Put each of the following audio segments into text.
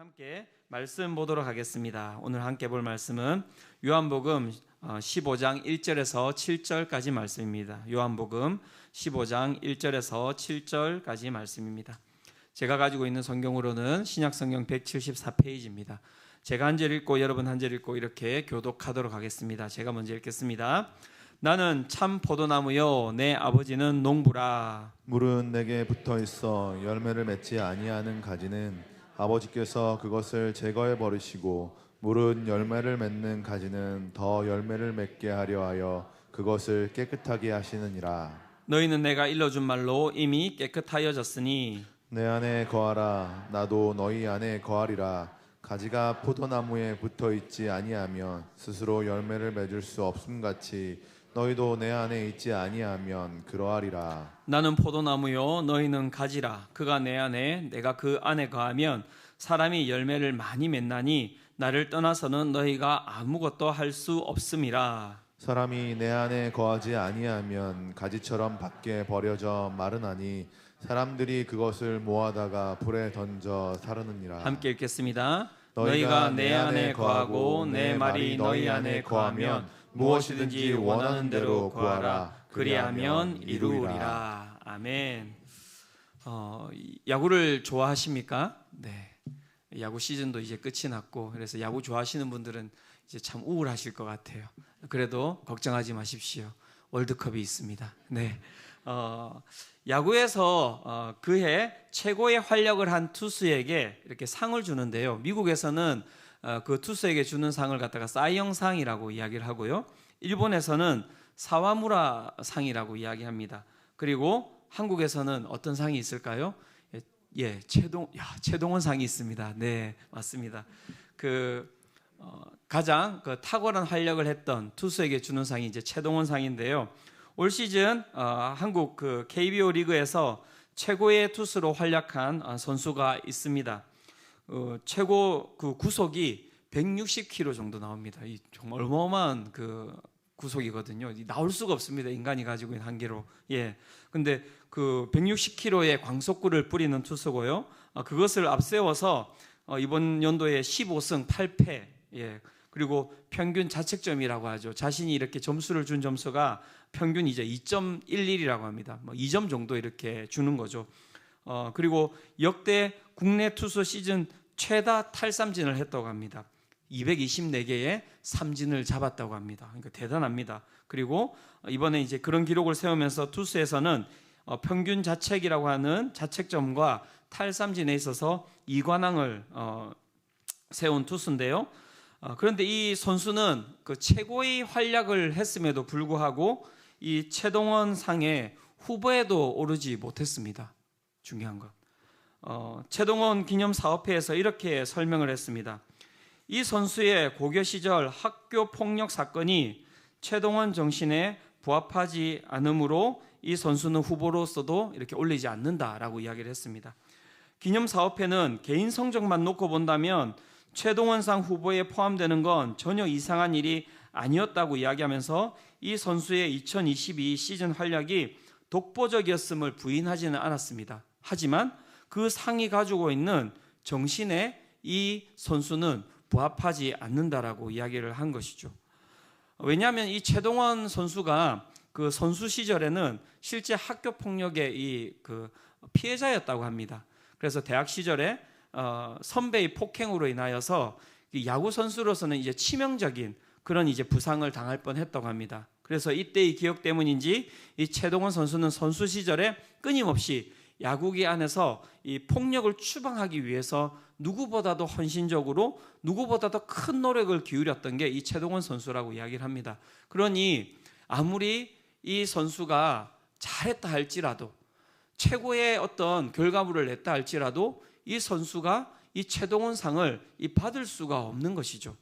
함께 말씀 보도록 하겠습니다. 오늘 함께 볼 말씀은 요한복음 15장 1절에서 7절까지 말씀입니다. 요한복음 15장 1절에서 7절까지 말씀입니다. 제가 가지고 있는 성경으로는 신약성경 174페이지입니다. 제가 한 절 읽고 여러분 한 절 읽고 이렇게 교독하도록 하겠습니다. 제가 먼저 읽겠습니다. 나는 참 포도나무요 내 아버지는 농부라. 물은 내게 붙어 있어 열매를 맺지 아니하는 가지는 아버지께서 그것을 제거해 버리시고 물은 열매를 맺는 가지는 더 열매를 맺게 하려 하여 그것을 깨끗하게 하시느니라. 너희는 내가 일러준 말로 이미 깨끗하여졌으니 내 안에 거하라 나도 너희 안에 거하리라. 가지가 포도나무에 붙어 있지 아니하면 스스로 열매를 맺을 수 없음같이 너희도 내 안에 있지 아니하면 그러하리라. 나는 포도나무요 너희는 가지라. 그가 내 안에 내가 그 안에 거하면 사람이 열매를 많이 맺나니 나를 떠나서는 너희가 아무것도 할 수 없음이라. 사람이 내 안에 거하지 아니하면 가지처럼 밖에 버려져 마르나니 사람들이 그것을 모아다가 불에 던져 사르느니라. 함께 읽겠습니다. 너희가 내 안에 거하고 내 말이 너희 안에 거하면 무엇이든지 원하는 대로 구하라. 그리하면 이루리라. 아멘. 야구를 좋아하십니까? 네. 야구 시즌도 이제 끝이 났고 그래서 야구 좋아하시는 분들은 이제 참 우울하실 것 같아요. 그래도 걱정하지 마십시오. 월드컵이 있습니다. 네. 야구에서 그해 최고의 활약을 한 투수에게 이렇게 상을 주는데요. 미국에서는 그 투수에게 주는 상을 갖다가 사이영상이라고 이야기를 하고요. 일본에서는 사와무라 상이라고 이야기합니다. 그리고 한국에서는 어떤 상이 있을까요? 최동원 상이 있습니다. 네, 맞습니다. 가장 탁월한 활약을 했던 투수에게 주는 상이 이제 최동원 상인데요. 올 시즌 한국 KBO 리그에서 최고의 투수로 활약한 선수가 있습니다. 최고 구속이 160km 정도 나옵니다. 이 정말 어마어마한 구속이거든요. 나올 수가 없습니다. 인간이 가지고 있는 한계로. 근데 160km의 광속구를 뿌리는 투수고요. 그것을 앞세워서 이번 연도에 15승 8패. 그리고 평균 자책점이라고 하죠. 자신이 이렇게 점수를 준 점수가 평균 이제 2.11이라고 합니다. 2점 정도 이렇게 주는 거죠. 그리고 역대 국내 투수 시즌 최다 탈삼진을 했다고 합니다. 224개의 삼진을 잡았다고 합니다. 그러니까 대단합니다. 그리고 이번에 이제 그런 기록을 세우면서 투수에서는 평균 자책이라고 하는 자책점과 탈삼진에 있어서 2관왕을 세운 투수인데요. 그런데 이 선수는 최고의 활약을 했음에도 불구하고 이 최동원 상의 후보에도 오르지 못했습니다. 중요한 것. 최동원 기념사업회에서 이렇게 설명을 했습니다. 이 선수의 고교 시절 학교 폭력 사건이 최동원 정신에 부합하지 않으므로 이 선수는 후보로서도 이렇게 올리지 않는다라고 이야기를 했습니다. 기념사업회는 개인 성적만 놓고 본다면 최동원상 후보에 포함되는 건 전혀 이상한 일이 아니었다고 이야기하면서 이 선수의 2022 시즌 활약이 독보적이었음을 부인하지는 않았습니다. 하지만 그 상이 가지고 있는 정신에 이 선수는 부합하지 않는다라고 이야기를 한 것이죠. 왜냐하면 이 최동원 선수가 그 선수 시절에는 실제 학교 폭력의 피해자였다고 합니다. 그래서 대학 시절에 선배의 폭행으로 인하여서 야구 선수로서는 이제 치명적인 그런 이제 부상을 당할 뻔했다고 합니다. 그래서 이때의 기억 때문인지 이 최동원 선수는 선수 시절에 끊임없이 야구기 안에서 이 폭력을 추방하기 위해서 누구보다도 헌신적으로 누구보다도 큰 노력을 기울였던 게 이 최동원 선수라고 이야기를 합니다. 그러니 아무리 이 선수가 잘했다 할지라도 최고의 어떤 결과물을 냈다 할지라도 이 선수가 이 최동원 상을 받을 수가 없는 것이죠.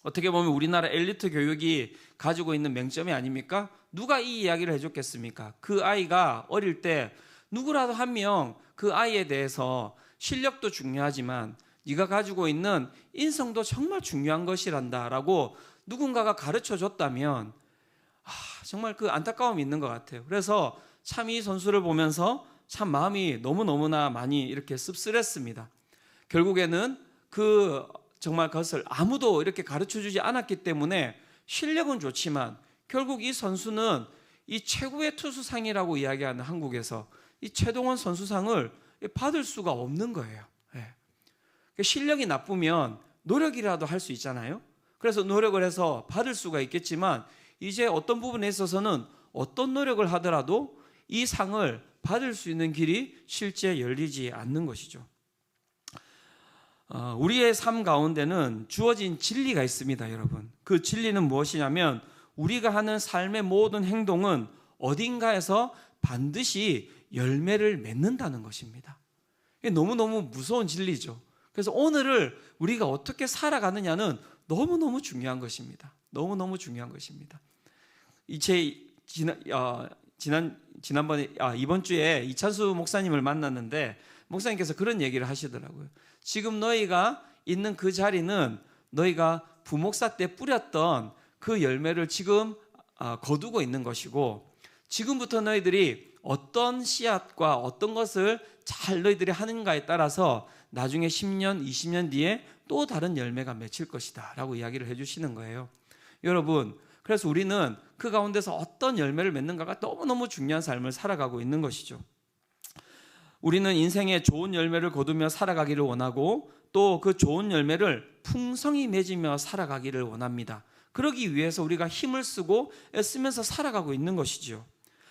어떻게 보면 우리나라 엘리트 교육이 가지고 있는 맹점이 아닙니까? 누가 이 이야기를 해줬겠습니까? 그 아이가 어릴 때 누구라도 한 명 그 아이에 대해서 실력도 중요하지만 네가 가지고 있는 인성도 정말 중요한 것이란다라고 누군가가 가르쳐 줬다면 정말 그 안타까움이 있는 것 같아요. 그래서 참 이 선수를 보면서 참 마음이 너무너무나 많이 이렇게 씁쓸했습니다. 결국에는 그 정말 그것을 아무도 이렇게 가르쳐 주지 않았기 때문에 실력은 좋지만 결국 이 선수는 이 최고의 투수상이라고 이야기하는 한국에서 이 최동원 선수상을 받을 수가 없는 거예요. 실력이 나쁘면 노력이라도 할 수 있잖아요. 그래서 노력을 해서 받을 수가 있겠지만 이제 어떤 부분에 있어서는 어떤 노력을 하더라도 이 상을 받을 수 있는 길이 실제 열리지 않는 것이죠. 우리의 삶 가운데는 주어진 진리가 있습니다, 여러분. 그 진리는 무엇이냐면 우리가 하는 삶의 모든 행동은 어딘가에서 반드시 열매를 맺는다는 것입니다. 이게 너무너무 무서운 진리죠. 그래서 오늘을 우리가 어떻게 살아가느냐는 너무너무 중요한 것입니다. 너무너무 중요한 것입니다. 지난번에 이번 주에 이찬수 목사님을 만났는데 목사님께서 그런 얘기를 하시더라고요. 지금 너희가 있는 그 자리는 너희가 부목사 때 뿌렸던 그 열매를 지금 거두고 있는 것이고 지금부터 너희들이 어떤 씨앗과 어떤 것을 잘 너희들이 하는가에 따라서 나중에 10년, 20년 뒤에 또 다른 열매가 맺힐 것이다 라고 이야기를 해주시는 거예요. 여러분, 그래서 우리는 그 가운데서 어떤 열매를 맺는가가 너무너무 중요한 삶을 살아가고 있는 것이죠. 우리는 인생에 좋은 열매를 거두며 살아가기를 원하고 또 그 좋은 열매를 풍성히 맺으며 살아가기를 원합니다. 그러기 위해서 우리가 힘을 쓰고 애쓰면서 살아가고 있는 것이지요.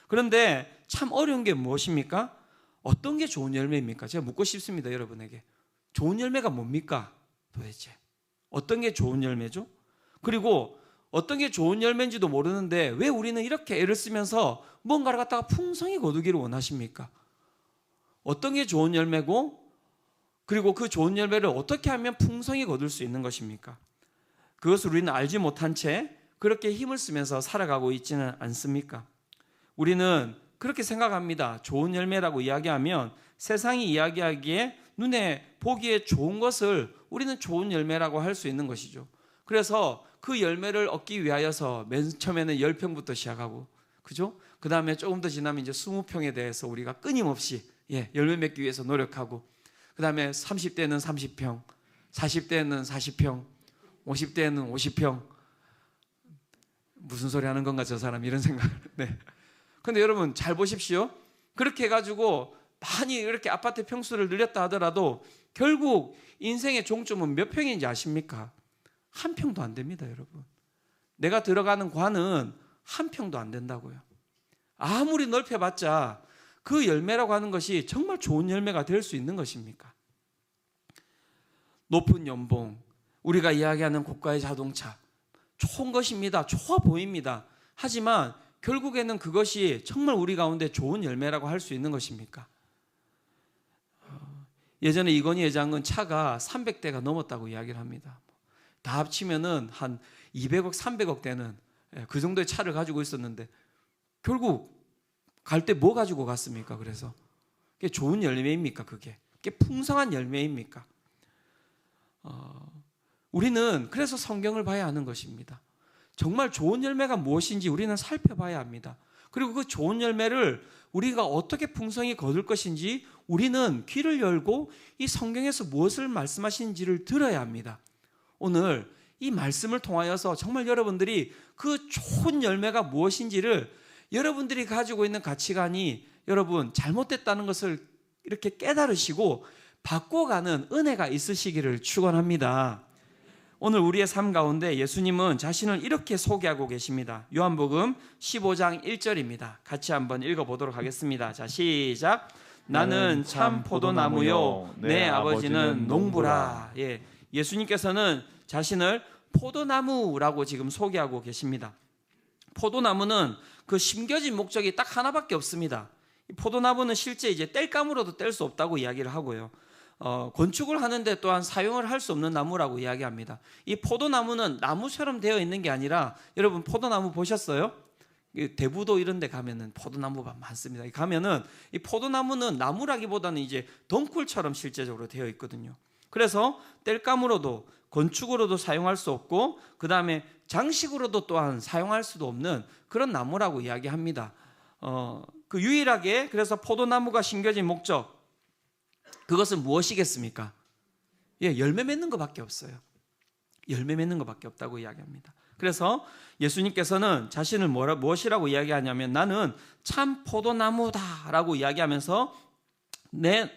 그런데 참 어려운 게 무엇입니까? 어떤 게 좋은 열매입니까? 제가 묻고 싶습니다, 여러분에게. 좋은 열매가 뭡니까? 도대체 어떤 게 좋은 열매죠? 그리고 어떤 게 좋은 열매인지도 모르는데 왜 우리는 이렇게 애를 쓰면서 뭔가를 갖다가 풍성히 거두기를 원하십니까? 어떤 게 좋은 열매고 그리고 그 좋은 열매를 어떻게 하면 풍성히 거둘 수 있는 것입니까? 그것을 우리는 알지 못한 채 그렇게 힘을 쓰면서 살아가고 있지는 않습니까? 우리는 그렇게 생각합니다. 좋은 열매라고 이야기하면 세상이 이야기하기에 눈에 보기에 좋은 것을 우리는 좋은 열매라고 할 수 있는 것이죠. 그래서 그 열매를 얻기 위하여서 맨 처음에는 10평부터 시작하고, 그죠? 그 다음에 조금 더 지나면 이제 20평에 대해서 우리가 끊임없이 열매 맺기 위해서 노력하고, 그 다음에 30대는 30평, 40대는 40평, 50대는 50평. 무슨 소리 하는 건가 저 사람, 이런 생각을. 근데 여러분 잘 보십시오. 그렇게 해가지고 많이 이렇게 아파트 평수를 늘렸다 하더라도 결국 인생의 종점은 몇 평인지 아십니까? 한 평도 안 됩니다, 여러분. 내가 들어가는 관은 한 평도 안 된다고요. 아무리 넓혀봤자 그 열매라고 하는 것이 정말 좋은 열매가 될 수 있는 것입니까? 높은 연봉, 우리가 이야기하는 고가의 자동차, 좋은 것입니다. 좋아 보입니다. 하지만 결국에는 그것이 정말 우리 가운데 좋은 열매라고 할 수 있는 것입니까? 예전에 이건희 회장은 차가 300대가 넘었다고 이야기를 합니다. 다 합치면은 한 200억, 300억 되는 그 정도의 차를 가지고 있었는데 결국 갈 때 뭐 가지고 갔습니까? 그래서 그게 좋은 열매입니까? 그게 풍성한 열매입니까? 우리는 그래서 성경을 봐야 하는 것입니다. 정말 좋은 열매가 무엇인지 우리는 살펴봐야 합니다. 그리고 그 좋은 열매를 우리가 어떻게 풍성히 거둘 것인지 우리는 귀를 열고 이 성경에서 무엇을 말씀하시는지를 들어야 합니다. 오늘 이 말씀을 통하여서 정말 여러분들이 그 좋은 열매가 무엇인지를 여러분들이 가지고 있는 가치관이 여러분 잘못됐다는 것을 이렇게 깨달으시고 바꿔가는 은혜가 있으시기를 축원합니다. 오늘 우리의 삶 가운데 예수님은 자신을 이렇게 소개하고 계십니다. 요한복음 15장 1절입니다. 같이 한번 읽어보도록 하겠습니다. 자, 시작. 나는 참 포도나무요 내 아버지는 농부라. 예수님께서는 자신을 포도나무라고 지금 소개하고 계십니다. 포도나무는 그 심겨진 목적이 딱 하나밖에 없습니다. 포도나무는 실제 이제 뗄감으로도 뗄 수 없다고 이야기를 하고요. 건축을 하는데 또한 사용을 할 수 없는 나무라고 이야기합니다. 이 포도나무는 나무처럼 되어 있는 게 아니라 여러분 포도나무 보셨어요? 대부도 이런 데 가면은 포도나무가 많습니다. 가면은 이 포도나무는 나무라기보다는 이제 덩굴처럼 실제적으로 되어 있거든요. 그래서 뗄감으로도 건축으로도 사용할 수 없고 그 다음에 장식으로도 또한 사용할 수도 없는 그런 나무라고 이야기합니다. 그 유일하게 그래서 포도나무가 심겨진 목적, 그것은 무엇이겠습니까? 열매 맺는 것밖에 없어요. 열매 맺는 것밖에 없다고 이야기합니다. 그래서 예수님께서는 자신을 무엇이라고 이야기하냐면 나는 참 포도나무다라고 이야기하면서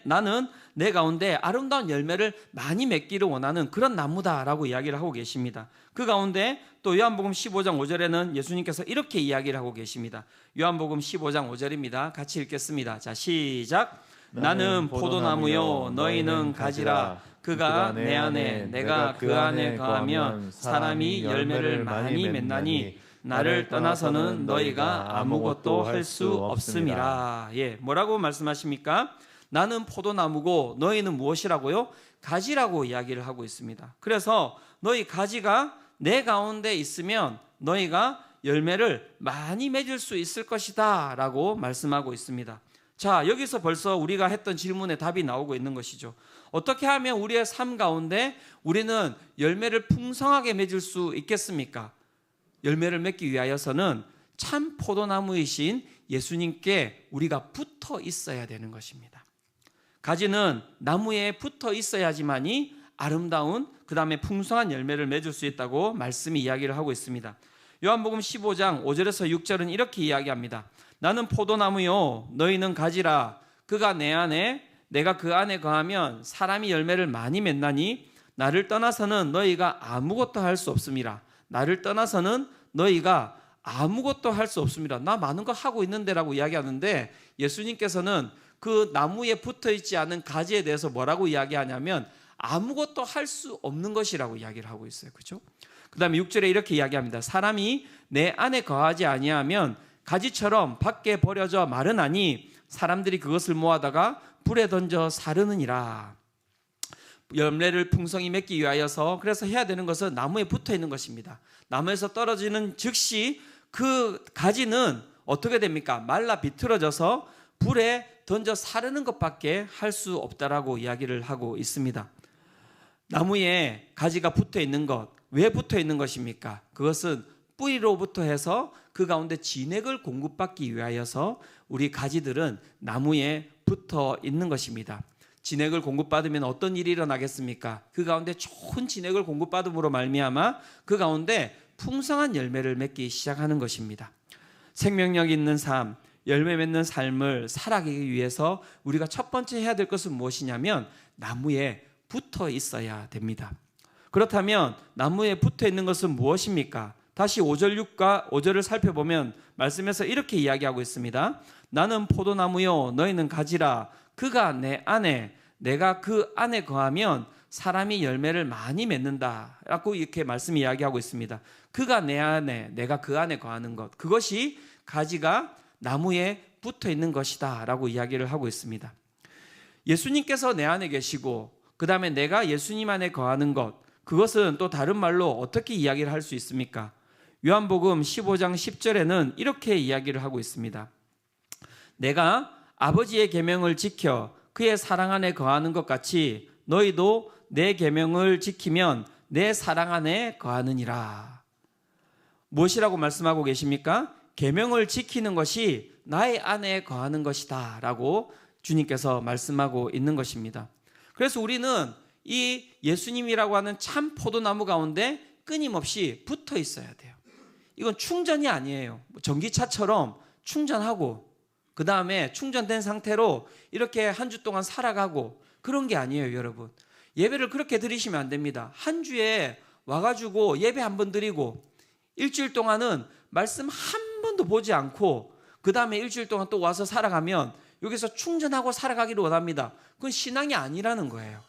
나는 내 가운데 아름다운 열매를 많이 맺기를 원하는 그런 나무다라고 이야기를 하고 계십니다. 그 가운데 또 요한복음 15장 5절에는 예수님께서 이렇게 이야기를 하고 계십니다. 요한복음 15장 5절입니다. 같이 읽겠습니다. 자, 시작. 나는 포도나무요 너희는 가지라. 그가 내 안에 내가 그 안에 거하면 사람이 열매를 많이 맺나니 나를 떠나서는 너희가 아무것도 할 수 없음이라. 뭐라고 말씀하십니까? 나는 포도나무고 너희는 무엇이라고요? 가지라고 이야기를 하고 있습니다. 그래서 너희 가지가 내 가운데 있으면 너희가 열매를 많이 맺을 수 있을 것이다 라고 말씀하고 있습니다. 자, 여기서 벌써 우리가 했던 질문에 답이 나오고 있는 것이죠. 어떻게 하면 우리의 삶 가운데 우리는 열매를 풍성하게 맺을 수 있겠습니까? 열매를 맺기 위하여서는 참 포도나무이신 예수님께 우리가 붙어 있어야 되는 것입니다. 가지는 나무에 붙어 있어야지만이 아름다운 그 다음에 풍성한 열매를 맺을 수 있다고 말씀이 이야기를 하고 있습니다. 요한복음 15장 5절에서 6절은 이렇게 이야기합니다. 나는 포도나무요 너희는 가지라. 그가 내 안에 내가 그 안에 거하면 사람이 열매를 많이 맺나니 나를 떠나서는 너희가 아무것도 할 수 없음이라. 나를 떠나서는 너희가 아무것도 할 수 없습니다. 나 많은 거 하고 있는데 라고 이야기하는데 예수님께서는 그 나무에 붙어 있지 않은 가지에 대해서 뭐라고 이야기하냐면 아무것도 할 수 없는 것이라고 이야기를 하고 있어요. 그렇죠? 그 다음에 6절에 이렇게 이야기합니다. 사람이 내 안에 거하지 아니하면 가지처럼 밖에 버려져 마르나니 사람들이 그것을 모아다가 불에 던져 사르느니라. 열매를 풍성히 맺기 위하여서 그래서 해야 되는 것은 나무에 붙어 있는 것입니다. 나무에서 떨어지는 즉시 그 가지는 어떻게 됩니까? 말라 비틀어져서 불에 던져 사르는 것밖에 할 수 없다라고 이야기를 하고 있습니다. 나무에 가지가 붙어 있는 것, 왜 붙어 있는 것입니까? 그것은 뿌리로부터 해서 그 가운데 진액을 공급받기 위하여서 우리 가지들은 나무에 붙어 있는 것입니다. 진액을 공급받으면 어떤 일이 일어나겠습니까? 그 가운데 좋은 진액을 공급받음으로 말미암아 그 가운데 풍성한 열매를 맺기 시작하는 것입니다. 생명력 있는 삶, 열매 맺는 삶을 살아가기 위해서 우리가 첫 번째 해야 될 것은 무엇이냐면 나무에 붙어 있어야 됩니다. 그렇다면 나무에 붙어 있는 것은 무엇입니까? 다시 5절 6과 5절을 살펴보면 말씀에서 이렇게 이야기하고 있습니다. 나는 포도나무요 너희는 가지라. 그가 내 안에 내가 그 안에 거하면 사람이 열매를 많이 맺는다 라고 이렇게 말씀이 이야기하고 있습니다. 그가 내 안에 내가 그 안에 거하는 것, 그것이 가지가 나무에 붙어 있는 것이다 라고 이야기를 하고 있습니다. 예수님께서 내 안에 계시고 그 다음에 내가 예수님 안에 거하는 것, 그것은 또 다른 말로 어떻게 이야기를 할 수 있습니까? 요한복음 15장 10절에는 이렇게 이야기를 하고 있습니다. 내가 아버지의 계명을 지켜 그의 사랑 안에 거하는 것 같이 너희도 내 계명을 지키면 내 사랑 안에 거하느니라. 무엇이라고 말씀하고 계십니까? 계명을 지키는 것이 나의 안에 거하는 것이다 라고 주님께서 말씀하고 있는 것입니다. 그래서 우리는 이 예수님이라고 하는 참 포도나무 가운데 끊임없이 붙어 있어야 돼요. 이건 충전이 아니에요. 전기차처럼 충전하고 그 다음에 충전된 상태로 이렇게 한 주 동안 살아가고 그런 게 아니에요, 여러분. 예배를 그렇게 드리시면 안 됩니다. 한 주에 와가지고 예배 한 번 드리고 일주일 동안은 말씀 한 번도 보지 않고 그 다음에 일주일 동안 또 와서 살아가면 여기서 충전하고 살아가기를 원합니다. 그건 신앙이 아니라는 거예요.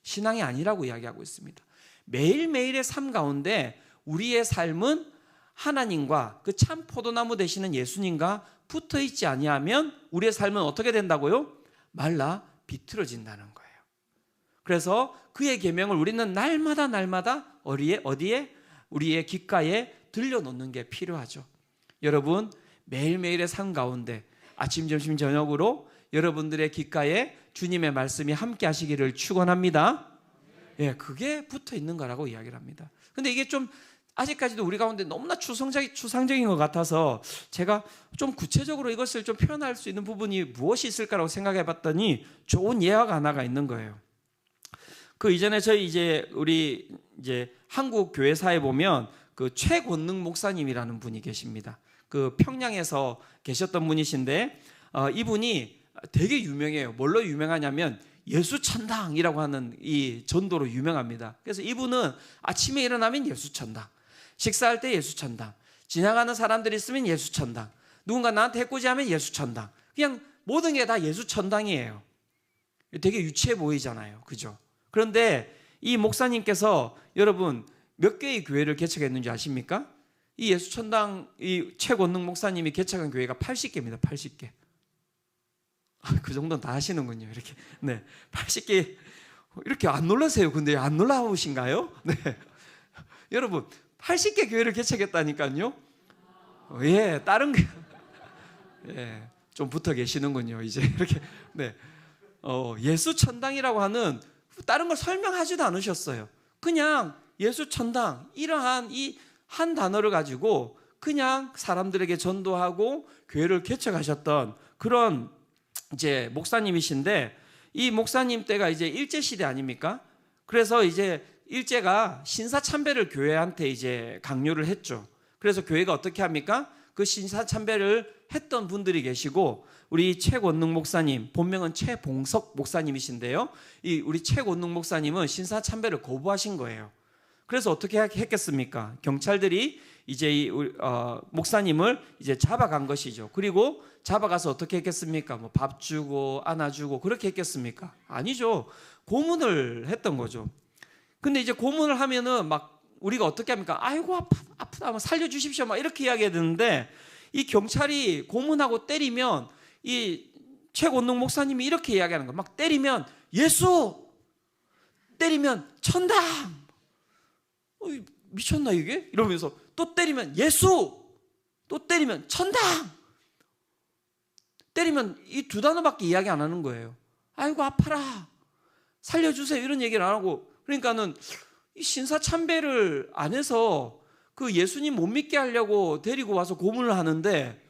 신앙이 아니라고 이야기하고 있습니다. 매일매일의 삶 가운데 우리의 삶은 하나님과 그 참 포도나무 되시는 예수님과 붙어 있지 아니하면 우리의 삶은 어떻게 된다고요? 말라 비틀어진다는 거예요. 그래서 그의 계명을 우리는 날마다 어디에? 우리의 귓가에 들려놓는 게 필요하죠. 여러분, 매일매일의 삶 가운데 아침, 점심, 저녁으로 여러분들의 귓가에 주님의 말씀이 함께 하시기를 축원합니다. 예, 그게 붙어 있는 거라고 이야기를 합니다. 근데 이게 좀 아직까지도 우리 가운데 너무나 추상적인 것 같아서 제가 좀 구체적으로 이것을 좀 표현할 수 있는 부분이 무엇이 있을까라고 생각해 봤더니 좋은 예화가 하나가 있는 거예요. 그 이전에 저희 우리 한국 교회사에 보면 그 최권능 목사님이라는 분이 계십니다. 그 평양에서 계셨던 분이신데 이분이 되게 유명해요. 뭘로 유명하냐면 예수천당이라고 하는 이 전도로 유명합니다. 그래서 이분은 아침에 일어나면 예수천당, 식사할 때 예수천당, 지나가는 사람들이 있으면 예수천당, 누군가 나한테 해코지하면 예수천당, 그냥 모든 게 다 예수천당이에요. 되게 유치해 보이잖아요, 그죠? 그런데 이 목사님께서 여러분 몇 개의 교회를 개척했는지 아십니까? 이 예수천당 이 최권능 목사님이 개척한 교회가 80개입니다. 80개. 그 정도는 다 하시는군요. 이렇게. 네. 80개. 이렇게 안 놀라세요. 근데 안 놀라우신가요? 네. 여러분, 80개 교회를 개척했다니까요. 예, 다른 예, 좀 붙어 계시는군요. 이제 이렇게. 네. 예수천당이라고 하는 다른 걸 설명하지도 않으셨어요. 그냥 예수천당 이러한 이 한 단어를 가지고 그냥 사람들에게 전도하고 교회를 개척하셨던 그런 이제 목사님이신데, 이 목사님 때가 이제 일제 시대 아닙니까? 그래서 이제 일제가 신사참배를 교회한테 이제 강요를 했죠. 그래서 교회가 어떻게 합니까? 그 신사참배를 했던 분들이 계시고, 우리 최권능 목사님, 본명은 최봉석 목사님이신데요. 이 우리 최권능 목사님은 신사참배를 거부하신 거예요. 그래서 어떻게 했겠습니까? 경찰들이 이제 목사님을 이제 잡아간 것이죠. 그리고 잡아가서 어떻게 했겠습니까? 뭐 밥 주고 안아주고 그렇게 했겠습니까? 아니죠. 고문을 했던 거죠. 근데 이제 고문을 하면은 막 우리가 어떻게 합니까? 아이고 아프다, 뭐 살려주십시오, 막 이렇게 이야기해야 되는데, 이 경찰이 고문하고 때리면 이 최권능 목사님이 이렇게 이야기하는 거예요. 막 때리면 예수, 때리면 천당. 미쳤나 이게? 이러면서 또 때리면 예수, 또 때리면 천당. 때리면 이 두 단어밖에 이야기 안 하는 거예요. 아이고 아파라, 살려주세요, 이런 얘기를 안 하고. 그러니까는 이 신사참배를 안 해서 그 예수님 못 믿게 하려고 데리고 와서 고문을 하는데,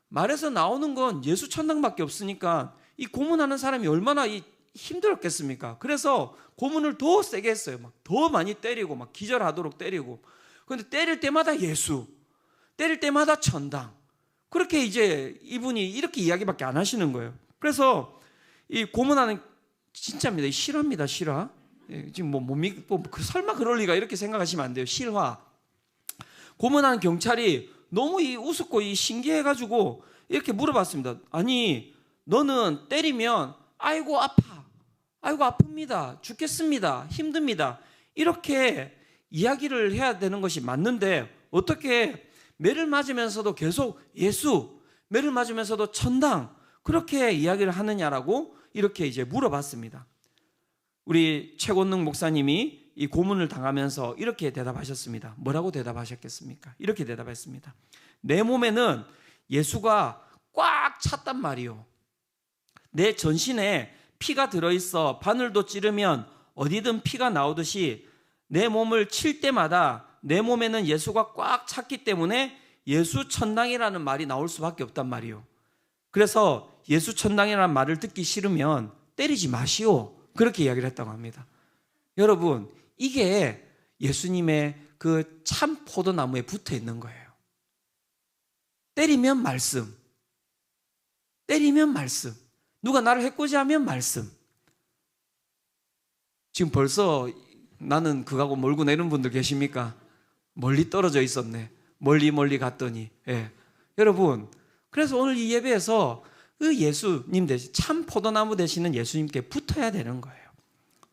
말에서 나오는 건 예수 천당밖에 없으니까 이 고문하는 사람이 얼마나 힘들었겠습니까? 그래서 고문을 더 세게 했어요. 막 더 많이 때리고 막 기절하도록 때리고. 그런데 때릴 때마다 예수, 때릴 때마다 천당. 그렇게 이제 이분이 이렇게 이야기밖에 안 하시는 거예요. 그래서 이 고문하는 진짜입니다. 실화입니다, 실화. 지금 뭐 못 믿고 설마 그럴 리가 이렇게 생각하시면 안 돼요. 실화. 고문하는 경찰이 너무 우습고 신기해가지고 이렇게 물어봤습니다. 아니, 너는 때리면 아이고 아파, 아이고 아픕니다, 죽겠습니다, 힘듭니다, 이렇게 이야기를 해야 되는 것이 맞는데 어떻게 매를 맞으면서도 계속 예수, 매를 맞으면서도 천당, 그렇게 이야기를 하느냐라고 이렇게 이제 물어봤습니다. 우리 최권능 목사님이 이 고문을 당하면서 이렇게 대답하셨습니다. 뭐라고 대답하셨겠습니까? 이렇게 대답했습니다. 내 몸에는 예수가 꽉 찼단 말이요. 내 전신에 피가 들어있어 바늘도 찌르면 어디든 피가 나오듯이 내 몸을 칠 때마다 내 몸에는 예수가 꽉 찼기 때문에 예수 천당이라는 말이 나올 수밖에 없단 말이요. 그래서 예수 천당이라는 말을 듣기 싫으면 때리지 마시오, 그렇게 이야기를 했다고 합니다. 여러분, 이게 예수님의 그 참 포도나무에 붙어 있는 거예요. 때리면 말씀, 때리면 말씀, 누가 나를 해코지하면 말씀. 지금 벌써 나는 그거하고 멀구나 이런 분들 계십니까? 멀리 떨어져 있었네. 멀리 갔더니. 예. 여러분, 그래서 오늘 이 예배에서 그 예수님 대신, 참 포도나무 되시는 예수님께 붙어야 되는 거예요.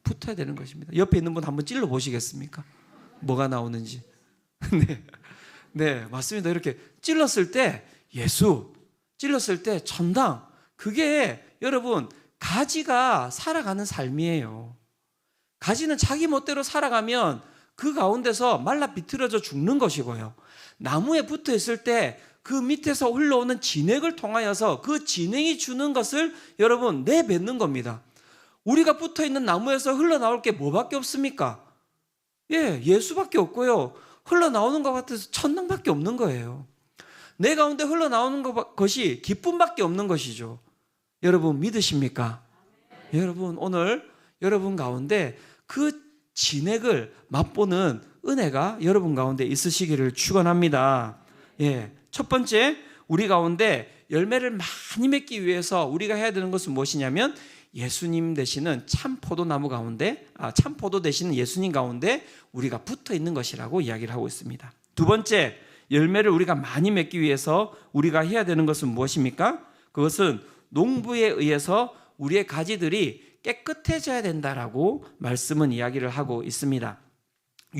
붙어야 되는 것입니다. 옆에 있는 분 한번 찔러 보시겠습니까? 뭐가 나오는지. 네, 맞습니다. 이렇게 찔렀을 때 예수, 찔렀을 때 천당, 그게 여러분 가지가 살아가는 삶이에요. 가지는 자기 멋대로 살아가면 그 가운데서 말라 비틀어져 죽는 것이고요. 나무에 붙어 있을 때 그 밑에서 흘러오는 진액을 통하여서 그 진액이 주는 것을 여러분 내뱉는 겁니다. 우리가 붙어 있는 나무에서 흘러나올 게 뭐밖에 없습니까? 예, 예수밖에 없고요. 흘러나오는 것 같아서 천당밖에 없는 거예요. 내 가운데 흘러나오는 것이 기쁨밖에 없는 것이죠. 여러분 믿으십니까? 여러분 오늘 여러분 가운데 그 진액을 맛보는 은혜가 여러분 가운데 있으시기를 축원합니다. 예, 첫 번째, 우리 가운데 열매를 많이 맺기 위해서 우리가 해야 되는 것은 무엇이냐면 예수님 되시는 참 포도나무 가운데, 참 포도 되시는 예수님 가운데 우리가 붙어 있는 것이라고 이야기를 하고 있습니다. 두 번째, 열매를 우리가 많이 맺기 위해서 우리가 해야 되는 것은 무엇입니까? 그것은 농부에 의해서 우리의 가지들이 깨끗해져야 된다라고 말씀은 이야기를 하고 있습니다.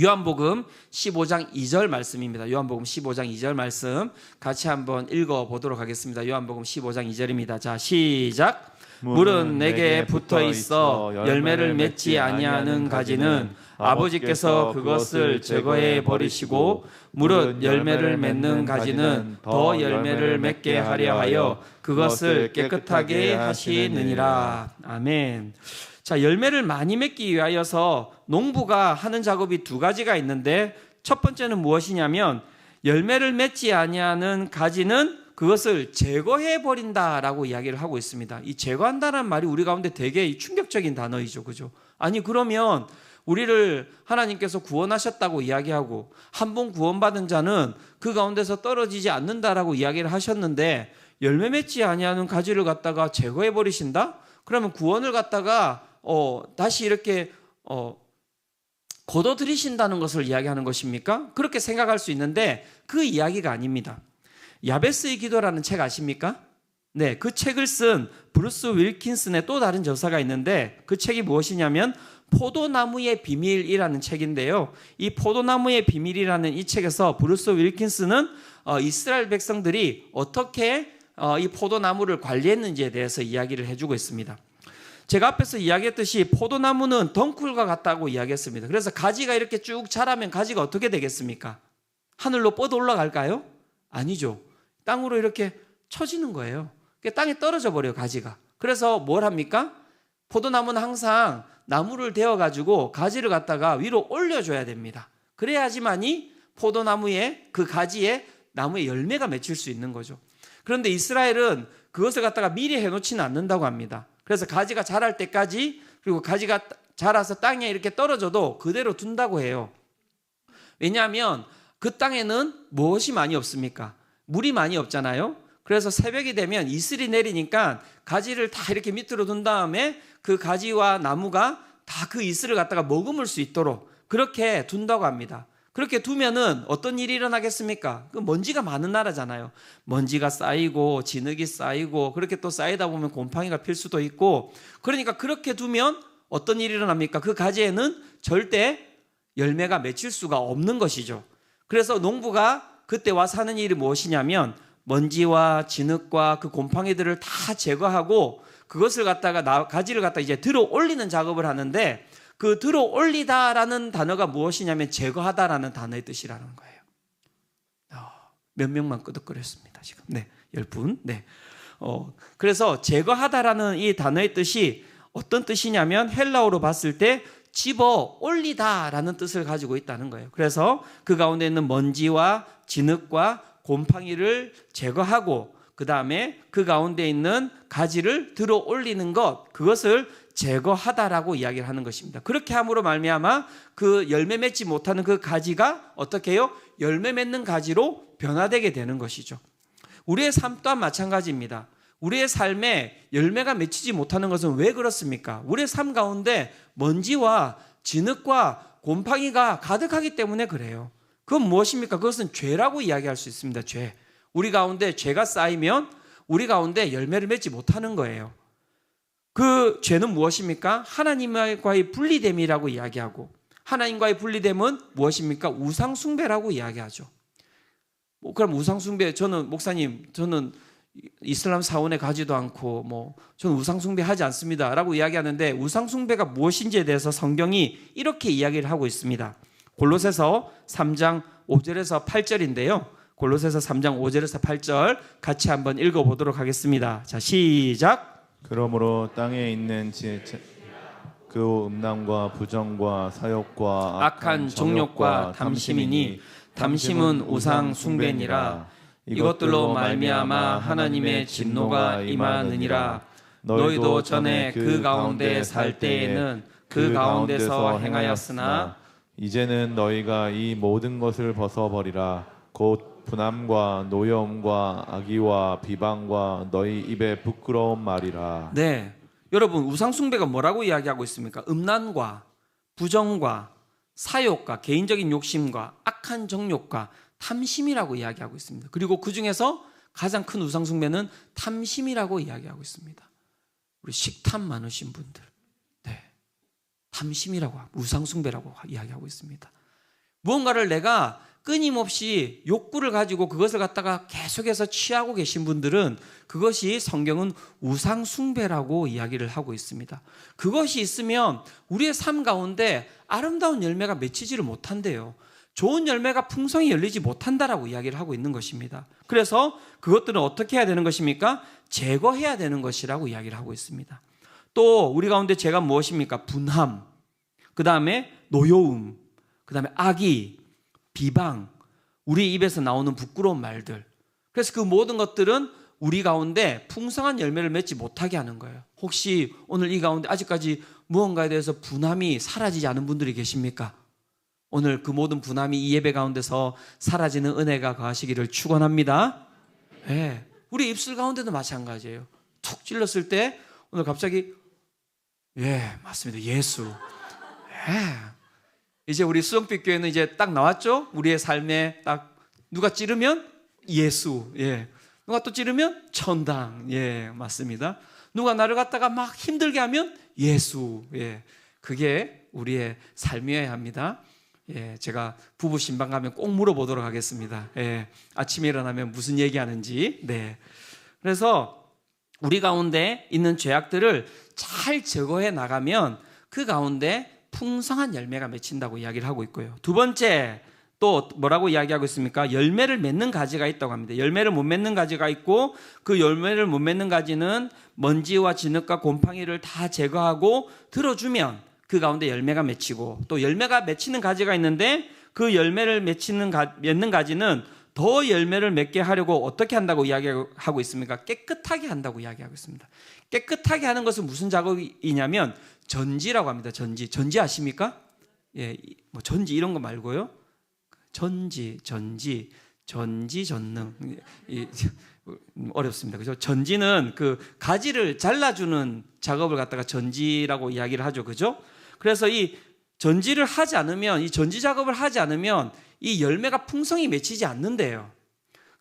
요한복음 15장 2절 말씀입니다. 요한복음 15장 2절 말씀 같이 한번 읽어보도록 하겠습니다. 요한복음 15장 2절입니다. 자, 시작. 물은 내게 붙어 있어 열매를 맺지 아니하는 가지는 아버지께서 그것을 제거해 버리시고, 무릇 열매를 맺는 가지는 더 열매를 맺게 하려 하여 그것을 깨끗하게 하시느니라. 아멘. 자, 열매를 많이 맺기 위하여서 농부가 하는 작업이 두 가지가 있는데, 첫 번째는 무엇이냐면 열매를 맺지 아니하는 가지는 그것을 제거해 버린다라고 이야기를 하고 있습니다. 이 제거한다는 말이 우리 가운데 되게 충격적인 단어이죠, 그죠? 아니, 그러면 우리를 하나님께서 구원하셨다고 이야기하고 한 번 구원받은 자는 그 가운데서 떨어지지 않는다라고 이야기를 하셨는데, 열매 맺지 아니하는 가지를 갖다가 제거해 버리신다? 그러면 구원을 갖다가 다시 이렇게 거둬들이신다는 것을 이야기하는 것입니까? 그렇게 생각할 수 있는데 그 이야기가 아닙니다. 야베스의 기도라는 책 아십니까? 네, 그 책을 쓴 브루스 윌킨슨의 또 다른 저서가 있는데, 그 책이 무엇이냐면 포도나무의 비밀이라는 책인데요. 이 포도나무의 비밀이라는 이 책에서 브루스 윌킨슨은 이스라엘 백성들이 어떻게 이 포도나무를 관리했는지에 대해서 이야기를 해주고 있습니다. 제가 앞에서 이야기했듯이 포도나무는 덩쿨과 같다고 이야기했습니다. 그래서 가지가 이렇게 쭉 자라면 가지가 어떻게 되겠습니까? 하늘로 뻗어 올라갈까요? 아니죠. 땅으로 이렇게 쳐지는 거예요. 땅에 떨어져 버려요, 가지가. 그래서 뭘 합니까? 포도나무는 항상 나무를 대어가지고 가지를 갖다가 위로 올려줘야 됩니다. 그래야지만이 포도나무의 그 가지에 나무의 열매가 맺힐 수 있는 거죠. 그런데 이스라엘은 그것을 갖다가 미리 해놓지는 않는다고 합니다. 그래서 가지가 자랄 때까지, 그리고 가지가 자라서 땅에 이렇게 떨어져도 그대로 둔다고 해요. 왜냐하면 그 땅에는 무엇이 많이 없습니까? 물이 많이 없잖아요. 그래서 새벽이 되면 이슬이 내리니까 가지를 다 이렇게 밑으로 둔 다음에 그 가지와 나무가 다 그 이슬을 갖다가 머금을 수 있도록 그렇게 둔다고 합니다. 그렇게 두면은 어떤 일이 일어나겠습니까? 그 먼지가 많은 나라잖아요. 먼지가 쌓이고 진흙이 쌓이고 그렇게 또 쌓이다 보면 곰팡이가 필 수도 있고, 그러니까 그렇게 두면 어떤 일이 일어납니까? 그 가지에는 절대 열매가 맺힐 수가 없는 것이죠. 그래서 농부가 그때 와서 하는 일이 무엇이냐면 먼지와 진흙과 그 곰팡이들을 다 제거하고 그것을 갖다가 가지를 갖다 이제 들어 올리는 작업을 하는데, 그 들어 올리다라는 단어가 무엇이냐면 제거하다라는 단어의 뜻이라는 거예요. 몇 명만 끄덕거렸습니다, 지금. 네, 10분. 네. 그래서 제거하다라는 이 단어의 뜻이 어떤 뜻이냐면 헬라어로 봤을 때 집어 올리다라는 뜻을 가지고 있다는 거예요. 그래서 그 가운데 있는 먼지와 진흙과 곰팡이를 제거하고 그 다음에 그 가운데 있는 가지를 들어 올리는 것, 그것을 제거하다라고 이야기를 하는 것입니다. 그렇게 함으로 말미암아 그 열매 맺지 못하는 그 가지가 어떻게 해요? 열매 맺는 가지로 변화되게 되는 것이죠. 우리의 삶 또한 마찬가지입니다. 우리의 삶에 열매가 맺히지 못하는 것은 왜 그렇습니까? 우리의 삶 가운데 먼지와 진흙과 곰팡이가 가득하기 때문에 그래요. 그건 무엇입니까? 그것은 죄라고 이야기할 수 있습니다. 죄. 우리 가운데 죄가 쌓이면 우리 가운데 열매를 맺지 못하는 거예요. 그 죄는 무엇입니까? 하나님과의 분리됨이라고 이야기하고, 하나님과의 분리됨은 무엇입니까? 우상숭배라고 이야기하죠. 그럼 우상숭배, 저는 목사님, 저는 이슬람 사원에 가지도 않고 저는 우상숭배 하지 않습니다 라고 이야기하는데, 우상숭배가 무엇인지에 대해서 성경이 이렇게 이야기를 하고 있습니다. 골로새서 3장 5절에서 8절인데요. 골로새서 3장 5절에서 8절 같이 한번 읽어보도록 하겠습니다. 자, 시작. 그러므로 땅에 있는 그 음란과 부정과 사욕과 악한 정욕과 탐심이니 탐심은 우상 숭배니라. 이것들로 말미암아 하나님의 진노가 임하느니라. 너희도 전에 그 가운데 살 때에는 그 가운데서 행하였으나 이제는 너희가 이 모든 것을 벗어버리라. 곧 분함과 노여움과 악의와 비방과 너희 입에 부끄러운 말이라. 네, 여러분 우상 숭배가 뭐라고 이야기하고 있습니까? 음란과 부정과 사욕과 개인적인 욕심과 악한 정욕과 탐심이라고 이야기하고 있습니다. 그리고 그 중에서 가장 큰 우상 숭배는 탐심이라고 이야기하고 있습니다. 우리 식탐 많으신 분들, 네, 탐심이라고 우상 숭배라고 이야기하고 있습니다. 무언가를 내가 끊임없이 욕구를 가지고 그것을 갖다가 계속해서 취하고 계신 분들은 그것이 성경은 우상 숭배라고 이야기를 하고 있습니다. 그것이 있으면 우리의 삶 가운데 아름다운 열매가 맺히지를 못한대요. 좋은 열매가 풍성히 열리지 못한다라고 이야기를 하고 있는 것입니다. 그래서 그것들은 어떻게 해야 되는 것입니까? 제거해야 되는 것이라고 이야기를 하고 있습니다. 또 우리 가운데 죄가 무엇입니까? 분함, 그 다음에 노여움, 그 다음에 악의, 비방, 우리 입에서 나오는 부끄러운 말들. 그래서 그 모든 것들은 우리 가운데 풍성한 열매를 맺지 못하게 하는 거예요. 혹시 오늘 이 가운데 아직까지 무언가에 대해서 분함이 사라지지 않은 분들이 계십니까? 오늘 그 모든 분함이 이 예배 가운데서 사라지는 은혜가 거하시기를 축원합니다. 네, 우리 입술 가운데도 마찬가지예요. 툭 찔렀을 때 오늘 갑자기 맞습니다. 예수. 이제 우리 수영빛 교회는 이제 딱 나왔죠? 우리의 삶에 딱 누가 찌르면 예수. 누가 또 찌르면 천당. 맞습니다. 누가 나를 갖다가 막 힘들게 하면 예수. 그게 우리의 삶이어야 합니다. 제가 부부 신방 가면 꼭 물어보도록 하겠습니다. 아침에 일어나면 무슨 얘기하는지. 그래서 우리 가운데 있는 죄악들을 잘 제거해 나가면 그 가운데 풍성한 열매가 맺힌다고 이야기를 하고 있고요. 두 번째 또 뭐라고 이야기하고 있습니까? 열매를 맺는 가지가 있다고 합니다. 열매를 못 맺는 가지가 있고 그 열매를 못 맺는 가지는 먼지와 진흙과 곰팡이를 다 제거하고 들어주면 그 가운데 열매가 맺히고, 또 열매가 맺히는 가지가 있는데 그 열매를 맺는 가지는 더 열매를 맺게 하려고 어떻게 한다고 이야기하고 있습니까? 깨끗하게 한다고 이야기하고 있습니다. 깨끗하게 하는 것은 무슨 작업이냐면 전지라고 합니다. 전지 아십니까? 뭐 전지 이런 거 말고요. 전지, 전능. 어렵습니다. 그죠? 전지는 그 가지를 잘라주는 작업을 갖다가 전지라고 이야기를 하죠. 그죠? 그래서 이 전지를 하지 않으면, 이 전지 작업을 하지 않으면 이 열매가 풍성히 맺히지 않는데요.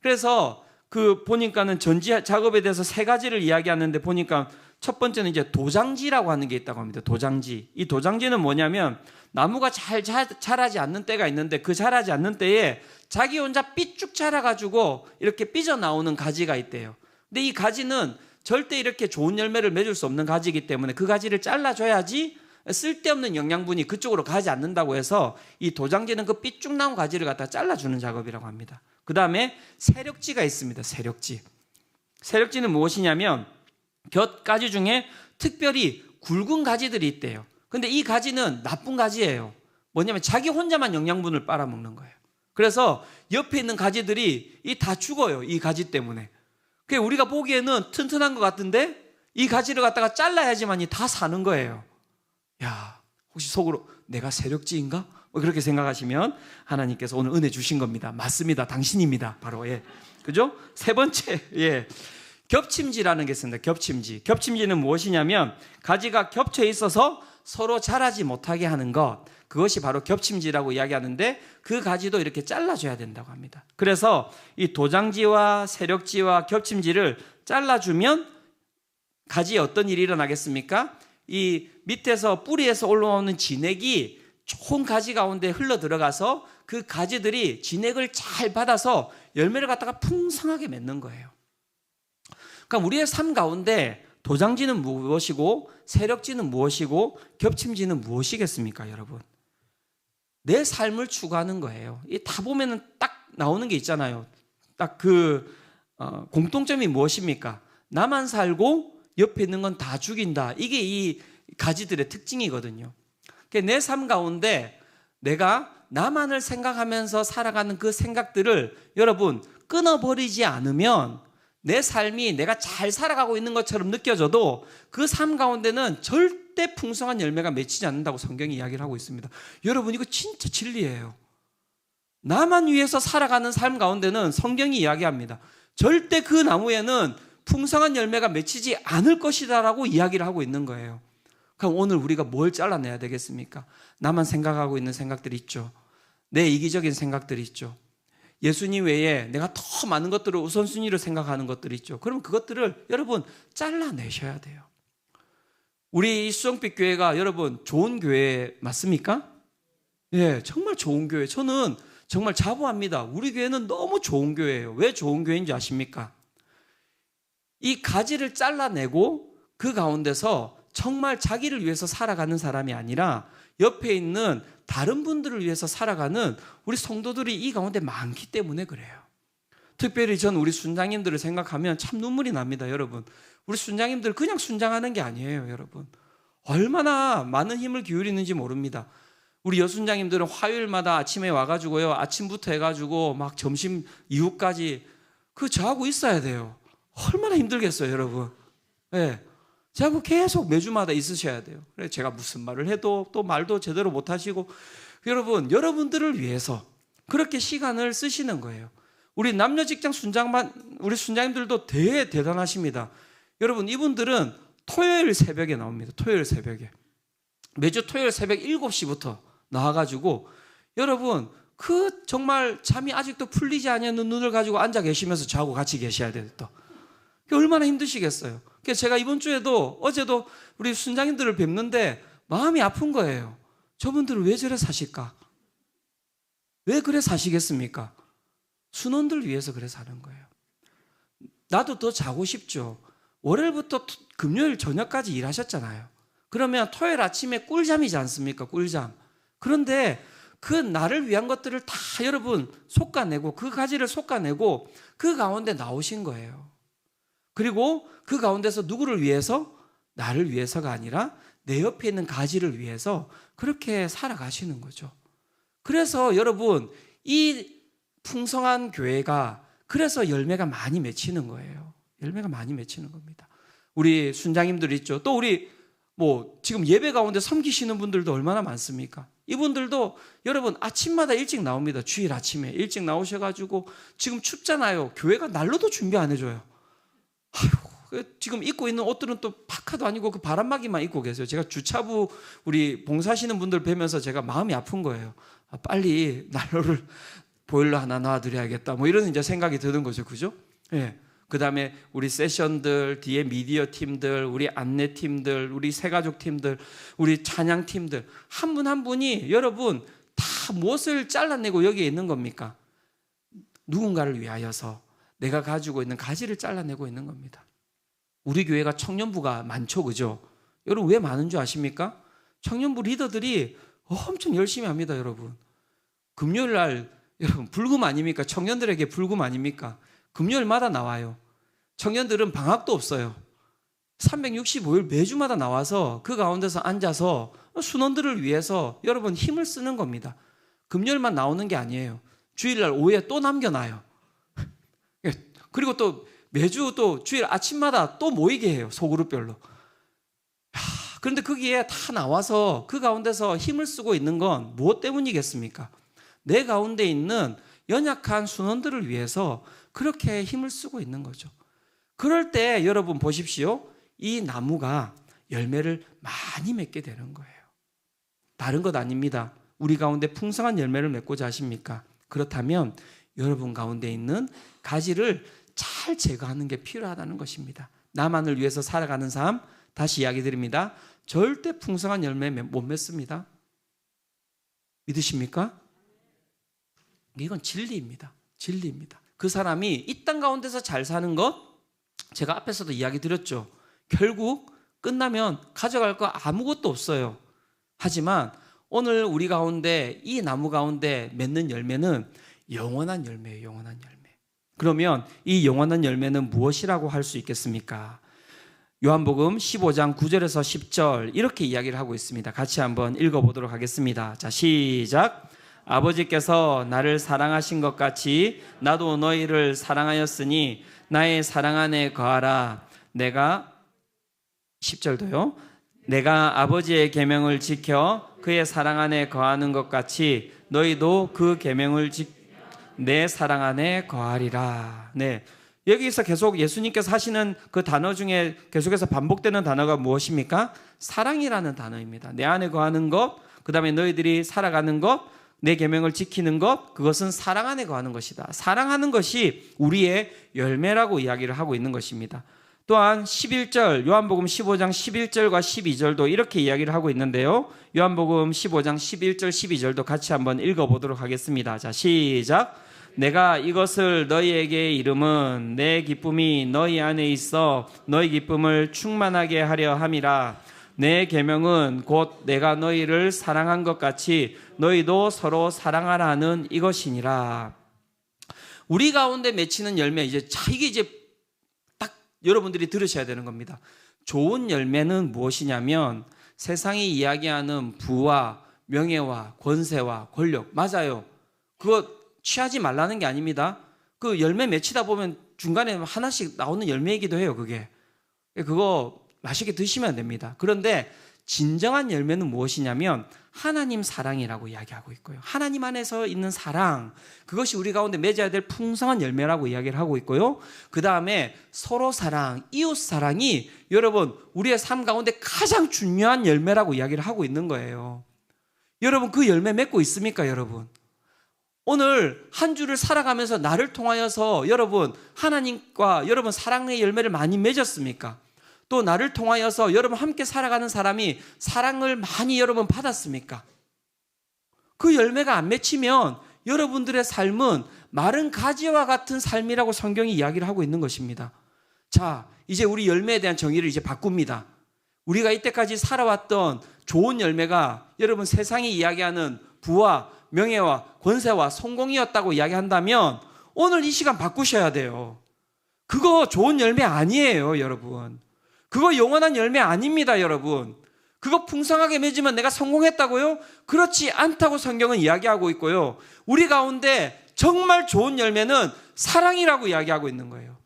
그래서 그 보니까는 전지 작업에 대해서 세 가지를 이야기하는데 보니까 첫 번째는 이제 도장지라고 하는 게 있다고 합니다. 도장지. 이 도장지는 뭐냐면 나무가 잘 자라지 않는 때가 있는데 그 자라지 않는 때에 자기 혼자 삐쭉 자라가지고 이렇게 삐져나오는 가지가 있대요. 근데 이 가지는 절대 이렇게 좋은 열매를 맺을 수 없는 가지이기 때문에 그 가지를 잘라줘야지 쓸데없는 영양분이 그쪽으로 가지 않는다고 해서 이 도장지는 그 삐쭉 나온 가지를 갖다 잘라주는 작업이라고 합니다. 그 다음에 세력지가 있습니다. 세력지는 무엇이냐면 곁가지 중에 특별히 굵은 가지들이 있대요. 근데 이 가지는 나쁜 가지예요. 뭐냐면 자기 혼자만 영양분을 빨아먹는 거예요. 그래서 옆에 있는 가지들이 다 죽어요. 이 가지 때문에. 그게 우리가 보기에는 튼튼한 것 같은데 이 가지를 갖다가 잘라야지만이 다 사는 거예요. 야, 혹시 속으로 내가 세력지인가? 그렇게 생각하시면 하나님께서 오늘 은혜 주신 겁니다. 맞습니다. 당신입니다. 바로. 그죠? 세 번째, 겹침지라는 게 있습니다. 겹침지는 무엇이냐면 가지가 겹쳐 있어서 서로 자라지 못하게 하는 것, 그것이 바로 겹침지라고 이야기하는데 그 가지도 이렇게 잘라줘야 된다고 합니다. 그래서 이 도장지와 세력지와 겹침지를 잘라주면 가지에 어떤 일이 일어나겠습니까? 이 밑에서 뿌리에서 올라오는 진액이 좋은 가지 가운데 흘러 들어가서 그 가지들이 진액을 잘 받아서 열매를 갖다가 풍성하게 맺는 거예요. 그러니까 우리의 삶 가운데 도장지는 무엇이고 세력지는 무엇이고 겹침지는 무엇이겠습니까, 여러분? 내 삶을 추구하는 거예요. 다 보면은 딱 나오는 게 있잖아요. 딱 그 공통점이 무엇입니까? 나만 살고 옆에 있는 건 다 죽인다. 이게 이 가지들의 특징이거든요. 내 삶 가운데 내가 나만을 생각하면서 살아가는 그 생각들을 여러분 끊어버리지 않으면 내 삶이 내가 잘 살아가고 있는 것처럼 느껴져도 그 삶 가운데는 절대 절대 풍성한 열매가 맺히지 않는다고 성경이 이야기를 하고 있습니다. 여러분, 이거 진짜 진리예요. 나만 위해서 살아가는 삶 가운데는 성경이 이야기합니다. 절대 그 나무에는 풍성한 열매가 맺히지 않을 것이다라고 이야기를 하고 있는 거예요. 그럼 오늘 우리가 뭘 잘라내야 되겠습니까? 나만 생각하고 있는 생각들이 있죠. 내 이기적인 생각들이 있죠. 예수님 외에 내가 더 많은 것들을 우선순위로 생각하는 것들이 있죠. 그럼 그것들을 여러분 잘라내셔야 돼요. 우리 수정빛 교회가 여러분 좋은 교회 맞습니까? 예, 정말 좋은 교회. 저는 정말 자부합니다. 우리 교회는 너무 좋은 교회예요. 왜 좋은 교회인지 아십니까? 이 가지를 잘라내고 그 가운데서 정말 자기를 위해서 살아가는 사람이 아니라 옆에 있는 다른 분들을 위해서 살아가는 우리 성도들이 이 가운데 많기 때문에 그래요. 특별히 전 우리 순장님들을 생각하면 참 눈물이 납니다, 여러분. 우리 순장님들 그냥 순장하는 게 아니에요, 여러분. 얼마나 많은 힘을 기울이는지 모릅니다. 우리 여순장님들은 화요일마다 아침에 와가지고요, 아침부터 해가지고 막 점심 이후까지 저하고 있어야 돼요. 얼마나 힘들겠어요, 여러분. 네. 저하고 계속 매주마다 있으셔야 돼요. 그래서 제가 무슨 말을 해도 또 말도 제대로 못 하시고, 여러분들을 위해서 그렇게 시간을 쓰시는 거예요. 우리 남녀 직장 순장만, 우리 순장님들도 되게 대단하십니다. 여러분, 이분들은 토요일 새벽에 나옵니다. 토요일 새벽에. 매주 토요일 새벽 7시부터 나와가지고, 여러분, 정말 잠이 아직도 풀리지 않는 눈을 가지고 앉아 계시면서 저하고 같이 계셔야 돼요, 또. 얼마나 힘드시겠어요. 그래서 제가 이번 주에도, 어제도 우리 순장님들을 뵙는데 마음이 아픈 거예요. 저분들은 왜 저래 사실까? 왜 그래 사시겠습니까? 순원들 위해서 그래 사는 거예요. 나도 더 자고 싶죠. 월요일부터 금요일 저녁까지 일하셨잖아요. 그러면 토요일 아침에 꿀잠이지 않습니까? 꿀잠. 그런데 그 나를 위한 것들을 다 여러분 솎아내고, 그 가지를 솎아내고 그 가운데 나오신 거예요. 그리고 그 가운데서 누구를 위해서? 나를 위해서가 아니라 내 옆에 있는 가지를 위해서 그렇게 살아가시는 거죠. 그래서 여러분, 이 풍성한 교회가 그래서 열매가 많이 맺히는 거예요. 열매가 많이 맺히는 겁니다. 우리 순장님들 있죠. 또 우리 지금 예배 가운데 섬기시는 분들도 얼마나 많습니까? 이분들도 여러분 아침마다 일찍 나옵니다. 주일 아침에 일찍 나오셔가지고, 지금 춥잖아요. 교회가 난로도 준비 안 해줘요. 아이고, 지금 입고 있는 옷들은 또 파카도 아니고 그 바람막이만 입고 계세요. 제가 주차부 우리 봉사하시는 분들 뵈면서 제가 마음이 아픈 거예요. 빨리 난로를 보일러 하나 놔드려야겠다. 이런 이제 생각이 드는 거죠, 그죠? 예. 그 다음에 우리 세션들, 뒤에 미디어 팀들, 우리 안내 팀들, 우리 새가족 팀들, 우리 찬양 팀들, 한 분 한 분이 여러분 다 무엇을 잘라내고 여기에 있는 겁니까? 누군가를 위하여서 내가 가지고 있는 가지를 잘라내고 있는 겁니다. 우리 교회가 청년부가 많죠, 그죠? 여러분 왜 많은 줄 아십니까? 청년부 리더들이 엄청 열심히 합니다, 여러분. 금요일 날 여러분 불금 아닙니까? 청년들에게 불금 아닙니까? 금요일마다 나와요. 청년들은 방학도 없어요. 365일 매주마다 나와서 그 가운데서 앉아서 순원들을 위해서 여러분 힘을 쓰는 겁니다. 금요일만 나오는 게 아니에요. 주일날 오후에 또 남겨놔요. 그리고 또 매주 또 주일 아침마다 또 모이게 해요. 소그룹별로. 그런데 거기에 다 나와서 그 가운데서 힘을 쓰고 있는 건 무엇 때문이겠습니까? 내 가운데 있는 연약한 순원들을 위해서 그렇게 힘을 쓰고 있는 거죠. 그럴 때 여러분 보십시오. 이 나무가 열매를 많이 맺게 되는 거예요. 다른 것 아닙니다. 우리 가운데 풍성한 열매를 맺고자 하십니까? 그렇다면 여러분 가운데 있는 가지를 잘 제거하는 게 필요하다는 것입니다. 나만을 위해서 살아가는 삶, 다시 이야기 드립니다. 절대 풍성한 열매 못 맺습니다. 믿으십니까? 이건 진리입니다. 진리입니다. 그 사람이 이 땅 가운데서 잘 사는 것, 제가 앞에서도 이야기 드렸죠. 결국 끝나면 가져갈 거 아무것도 없어요. 하지만 오늘 우리 가운데 이 나무 가운데 맺는 열매는 영원한 열매예요. 영원한 열매. 그러면 이 영원한 열매는 무엇이라고 할 수 있겠습니까? 요한복음 15장 9절에서 10절 이렇게 이야기를 하고 있습니다. 같이 한번 읽어보도록 하겠습니다. 자, 시작. 아버지께서 나를 사랑하신 것 같이 나도 너희를 사랑하였으니 나의 사랑 안에 거하라. 내가 10절도요. 내가 아버지의 계명을 지켜 그의 사랑 안에 거하는 것 같이 너희도 그 계명을 내 사랑 안에 거하리라. 네. 여기서 계속 예수님께서 하시는 그 단어 중에 계속해서 반복되는 단어가 무엇입니까? 사랑이라는 단어입니다. 내 안에 거하는 것, 그 다음에 너희들이 살아가는 것, 내 계명을 지키는 것, 그것은 사랑 안에 거하는 것이다. 사랑하는 것이 우리의 열매라고 이야기를 하고 있는 것입니다. 또한 11절, 요한복음 15장 11절과 12절도 이렇게 이야기를 하고 있는데요. 요한복음 15장 11절 12절도 같이 한번 읽어보도록 하겠습니다. 자, 시작. 내가 이것을 너희에게 이름은 내 기쁨이 너희 안에 있어 너희 기쁨을 충만하게 하려 함이라. 내 계명은 곧 내가 너희를 사랑한 것 같이 너희도 서로 사랑하라 하는 이것이니라. 우리 가운데 맺히는 열매, 이게 이제 딱 여러분들이 들으셔야 되는 겁니다. 좋은 열매는 무엇이냐면 세상이 이야기하는 부와 명예와 권세와 권력, 맞아요. 그거 취하지 말라는 게 아닙니다. 그 열매 맺히다 보면 중간에 하나씩 나오는 열매이기도 해요. 그거 맛있게 드시면 됩니다. 그런데 진정한 열매는 무엇이냐면 하나님 사랑이라고 이야기하고 있고요. 하나님 안에서 있는 사랑, 그것이 우리 가운데 맺어야 될 풍성한 열매라고 이야기를 하고 있고요. 그 다음에 서로 사랑, 이웃 사랑이 여러분 우리의 삶 가운데 가장 중요한 열매라고 이야기를 하고 있는 거예요. 여러분 그 열매 맺고 있습니까, 여러분? 오늘 한 주를 살아가면서 나를 통하여서 여러분 하나님과 여러분 사랑의 열매를 많이 맺었습니까? 또 나를 통하여서 여러분 함께 살아가는 사람이 사랑을 많이 여러분 받았습니까? 그 열매가 안 맺히면 여러분들의 삶은 마른 가지와 같은 삶이라고 성경이 이야기를 하고 있는 것입니다. 자, 이제 우리 열매에 대한 정의를 이제 바꿉니다. 우리가 이때까지 살아왔던 좋은 열매가 여러분 세상이 이야기하는 부와 명예와 권세와 성공이었다고 이야기한다면 오늘 이 시간 바꾸셔야 돼요. 그거 좋은 열매 아니에요, 여러분. 그거 영원한 열매 아닙니다, 여러분. 그거 풍성하게 맺으면 내가 성공했다고요? 그렇지 않다고 성경은 이야기하고 있고요. 우리 가운데 정말 좋은 열매는 사랑이라고 이야기하고 있는 거예요.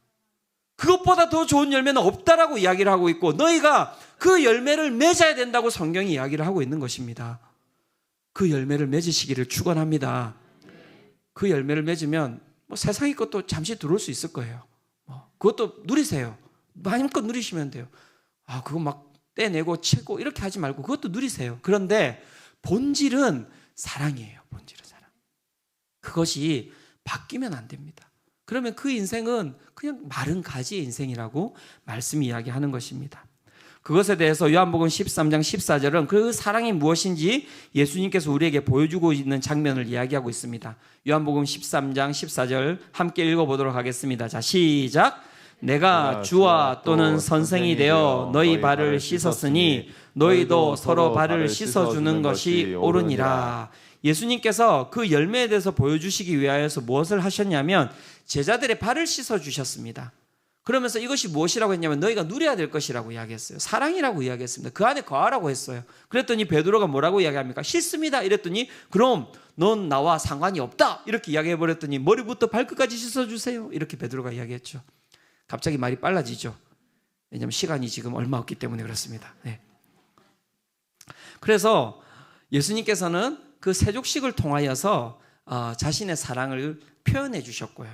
그것보다 더 좋은 열매는 없다라고 이야기를 하고 있고 너희가 그 열매를 맺어야 된다고 성경이 이야기를 하고 있는 것입니다. 그 열매를 맺으시기를 축원합니다. 그 열매를 맺으면 세상의 것도 잠시 들어올 수 있을 거예요. 그것도 누리세요. 마음껏 누리시면 돼요. 그거 막 떼내고 치고 이렇게 하지 말고 그것도 누리세요. 그런데 본질은 사랑이에요. 본질은 사랑. 그것이 바뀌면 안 됩니다. 그러면 그 인생은 그냥 마른 가지의 인생이라고 말씀이 이야기하는 것입니다. 그것에 대해서 요한복음 13장 14절은 그 사랑이 무엇인지 예수님께서 우리에게 보여주고 있는 장면을 이야기하고 있습니다. 요한복음 13장 14절 함께 읽어보도록 하겠습니다. 자, 시작. 내가 주와 또는 선생이 되어 너희 발을 씻었으니 너희도 서로 발을 씻어주는 것이 옳으니라. 예수님께서 그 열매에 대해서 보여주시기 위하여서 무엇을 하셨냐면 제자들의 발을 씻어주셨습니다. 그러면서 이것이 무엇이라고 했냐면 너희가 누려야 될 것이라고 이야기했어요. 사랑이라고 이야기했습니다. 그 안에 거하라고 했어요. 그랬더니 베드로가 뭐라고 이야기합니까? 싫습니다. 이랬더니 그럼 넌 나와 상관이 없다. 이렇게 이야기해버렸더니 머리부터 발끝까지 씻어주세요. 이렇게 베드로가 이야기했죠. 갑자기 말이 빨라지죠. 왜냐하면 시간이 지금 얼마 없기 때문에 그렇습니다. 네. 그래서 예수님께서는 그 세족식을 통하여서 자신의 사랑을 표현해 주셨고요.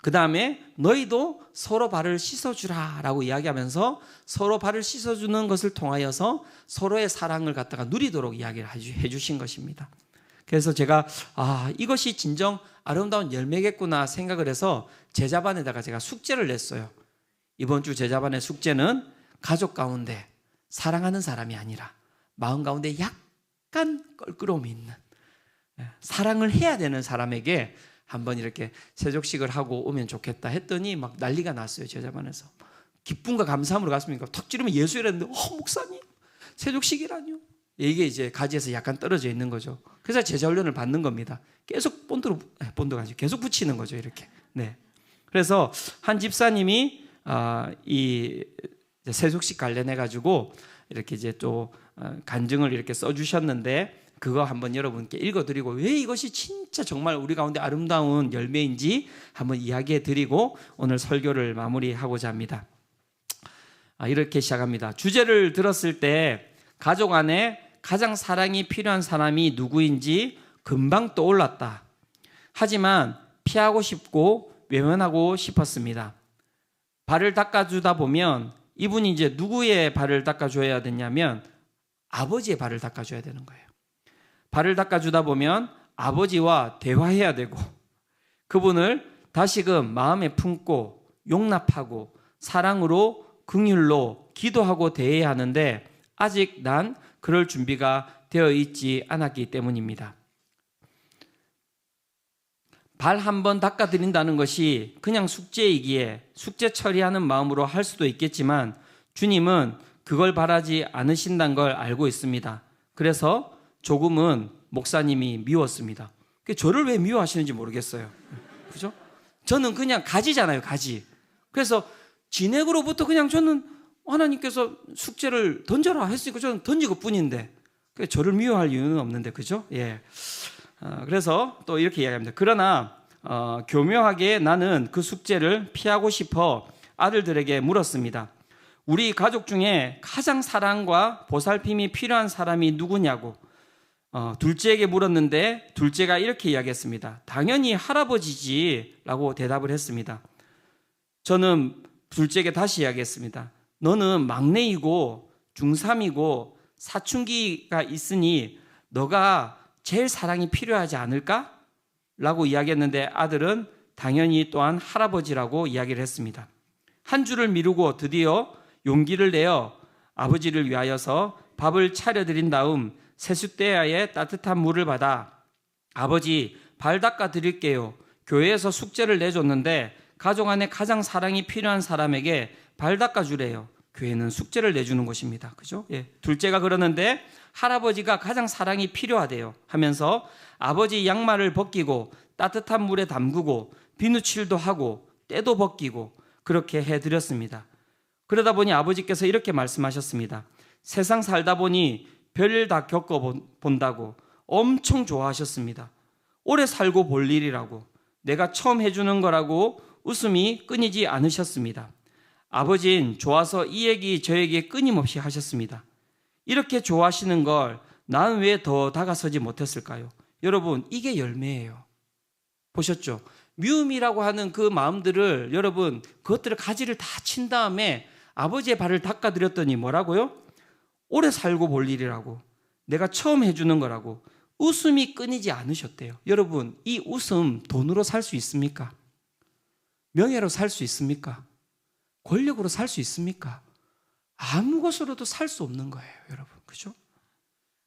그 다음에 너희도 서로 발을 씻어주라 라고 이야기하면서 서로 발을 씻어주는 것을 통하여서 서로의 사랑을 갖다가 누리도록 이야기를 해주신 것입니다. 그래서 제가 이것이 진정 아름다운 열매겠구나 생각을 해서 제자반에다가 제가 숙제를 냈어요. 이번 주 제자반의 숙제는 가족 가운데 사랑하는 사람이 아니라 마음 가운데 약간 껄끄러움이 있는 사랑을 해야 되는 사람에게 한번 이렇게 세족식을 하고 오면 좋겠다 했더니 막 난리가 났어요. 제자반에서 기쁨과 감사함으로 갔습니까? 턱 찌르면 예수 이랬는데 목사님 세족식이라뇨. 이게 이제 가지에서 약간 떨어져 있는 거죠. 그래서 제자 훈련을 받는 겁니다. 계속 본드가 아니죠. 계속 붙이는 거죠. 이렇게. 네. 그래서 한 집사님이 이 세족식 관련해 가지고 이렇게 이제 또 간증을 이렇게 써주셨는데 그거 한번 여러분께 읽어드리고 왜 이것이 진짜 정말 우리 가운데 아름다운 열매인지 한번 이야기해드리고 오늘 설교를 마무리하고자 합니다. 이렇게 시작합니다. 주제를 들었을 때 가족 안에 가장 사랑이 필요한 사람이 누구인지 금방 떠올랐다. 하지만 피하고 싶고 외면하고 싶었습니다. 발을 닦아주다 보면 이분이 이제 누구의 발을 닦아줘야 되냐면 아버지의 발을 닦아줘야 되는 거예요. 발을 닦아주다 보면 아버지와 대화해야 되고 그분을 다시금 마음에 품고 용납하고 사랑으로 긍휼로 기도하고 대해야 하는데 아직 난 그럴 준비가 되어 있지 않았기 때문입니다. 발 한 번 닦아드린다는 것이 그냥 숙제이기에 숙제 처리하는 마음으로 할 수도 있겠지만 주님은 그걸 바라지 않으신다는 걸 알고 있습니다. 그래서 조금은 목사님이 미웠습니다. 저를 왜 미워하시는지 모르겠어요. 그죠? 저는 그냥 가지잖아요, 가지. 그래서 진액으로부터 그냥 저는 하나님께서 숙제를 던져라 했으니까 저는 던지고 뿐인데 저를 미워할 이유는 없는데, 그죠? 예. 그래서 또 이렇게 이야기합니다. 그러나 교묘하게 나는 그 숙제를 피하고 싶어 아들들에게 물었습니다. 우리 가족 중에 가장 사랑과 보살핌이 필요한 사람이 누구냐고 둘째에게 물었는데 둘째가 이렇게 이야기했습니다. 당연히 할아버지지 라고 대답을 했습니다. 저는 둘째에게 다시 이야기했습니다. 너는 막내이고 중3이고 사춘기가 있으니 너가 제일 사랑이 필요하지 않을까? 라고 이야기했는데 아들은 당연히 또한 할아버지라고 이야기를 했습니다. 한 주를 미루고 드디어 용기를 내어 아버지를 위하여서 밥을 차려드린 다음 세숫대야에 따뜻한 물을 받아 아버지 발 닦아 드릴게요. 교회에서 숙제를 내줬는데 가족 안에 가장 사랑이 필요한 사람에게 발 닦아 주래요. 교회는 숙제를 내주는 곳입니다. 그죠? 예. 둘째가 그러는데 할아버지가 가장 사랑이 필요하대요 하면서 아버지 양말을 벗기고 따뜻한 물에 담그고 비누칠도 하고 때도 벗기고 그렇게 해드렸습니다. 그러다 보니 아버지께서 이렇게 말씀하셨습니다. 세상 살다 보니 별일 다 겪어본다고 엄청 좋아하셨습니다. 오래 살고 볼 일이라고 내가 처음 해주는 거라고 웃음이 끊이지 않으셨습니다. 아버진 좋아서 이 얘기 저 얘기 끊임없이 하셨습니다. 이렇게 좋아하시는 걸 난 왜 더 다가서지 못했을까요? 여러분, 이게 열매예요. 보셨죠? 미움이라고 하는 그 마음들을 여러분 그것들을 가지를 다 친 다음에 아버지의 발을 닦아드렸더니 뭐라고요? 오래 살고 볼 일이라고 내가 처음 해주는 거라고 웃음이 끊이지 않으셨대요. 여러분, 이 웃음 돈으로 살 수 있습니까? 명예로 살 수 있습니까? 권력으로 살 수 있습니까? 아무 것으로도 살 수 없는 거예요, 여러분. 그죠?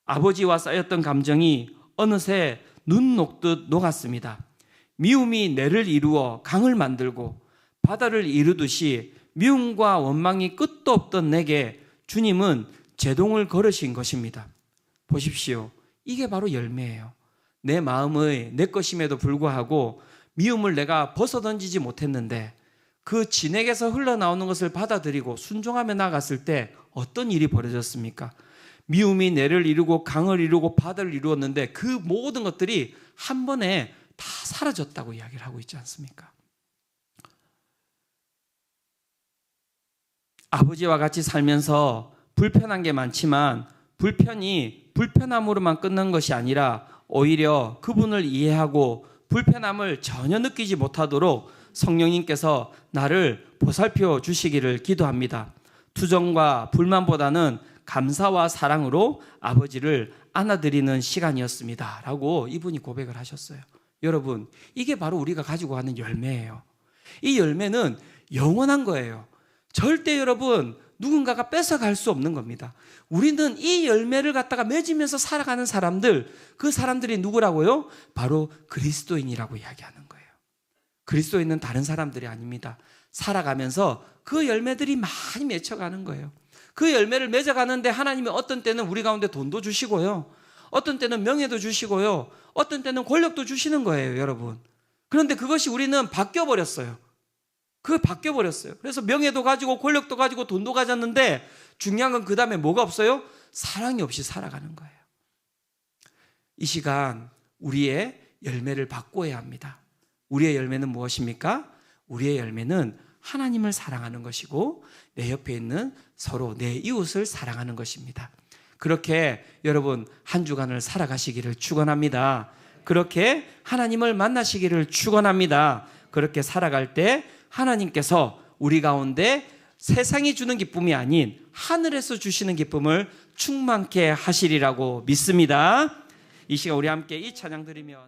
아버지와 쌓였던 감정이 어느새 눈 녹듯 녹았습니다. 미움이 내를 이루어 강을 만들고 바다를 이루듯이 미움과 원망이 끝도 없던 내게 주님은 제동을 걸으신 것입니다. 보십시오. 이게 바로 열매예요. 내 마음의 내 것임에도 불구하고 미움을 내가 벗어던지지 못했는데 그 진액에서 흘러나오는 것을 받아들이고 순종하며 나갔을 때 어떤 일이 벌어졌습니까? 미움이 내를 이루고 강을 이루고 바다를 이루었는데 그 모든 것들이 한 번에 다 사라졌다고 이야기를 하고 있지 않습니까? 아버지와 같이 살면서 불편한 게 많지만 불편이 불편함으로만 끝난 것이 아니라 오히려 그분을 이해하고 불편함을 전혀 느끼지 못하도록 성령님께서 나를 보살펴 주시기를 기도합니다. 투정과 불만보다는 감사와 사랑으로 아버지를 안아드리는 시간이었습니다. 라고 이분이 고백을 하셨어요. 여러분, 이게 바로 우리가 가지고 가는 열매예요. 이 열매는 영원한 거예요. 절대 여러분 누군가가 뺏어갈 수 없는 겁니다. 우리는 이 열매를 갖다가 맺으면서 살아가는 사람들, 그 사람들이 누구라고요? 바로 그리스도인이라고 이야기하는 거예요. 그리스도인은 다른 사람들이 아닙니다. 살아가면서 그 열매들이 많이 맺혀가는 거예요. 그 열매를 맺어가는데 하나님이 어떤 때는 우리 가운데 돈도 주시고요. 어떤 때는 명예도 주시고요. 어떤 때는 권력도 주시는 거예요, 여러분. 그런데 그것이 우리는 바뀌어버렸어요. 바뀌어버렸어요. 그래서 명예도 가지고 권력도 가지고 돈도 가졌는데 중요한 건 그 다음에 뭐가 없어요? 사랑이 없이 살아가는 거예요. 이 시간 우리의 열매를 바꿔야 합니다. 우리의 열매는 무엇입니까? 우리의 열매는 하나님을 사랑하는 것이고 내 옆에 있는 서로 내 이웃을 사랑하는 것입니다. 그렇게 여러분 한 주간을 살아가시기를 축원합니다. 그렇게 하나님을 만나시기를 축원합니다. 그렇게 살아갈 때 하나님께서 우리 가운데 세상이 주는 기쁨이 아닌 하늘에서 주시는 기쁨을 충만케 하시리라고 믿습니다. 이 시간 우리 함께 이 찬양 드리며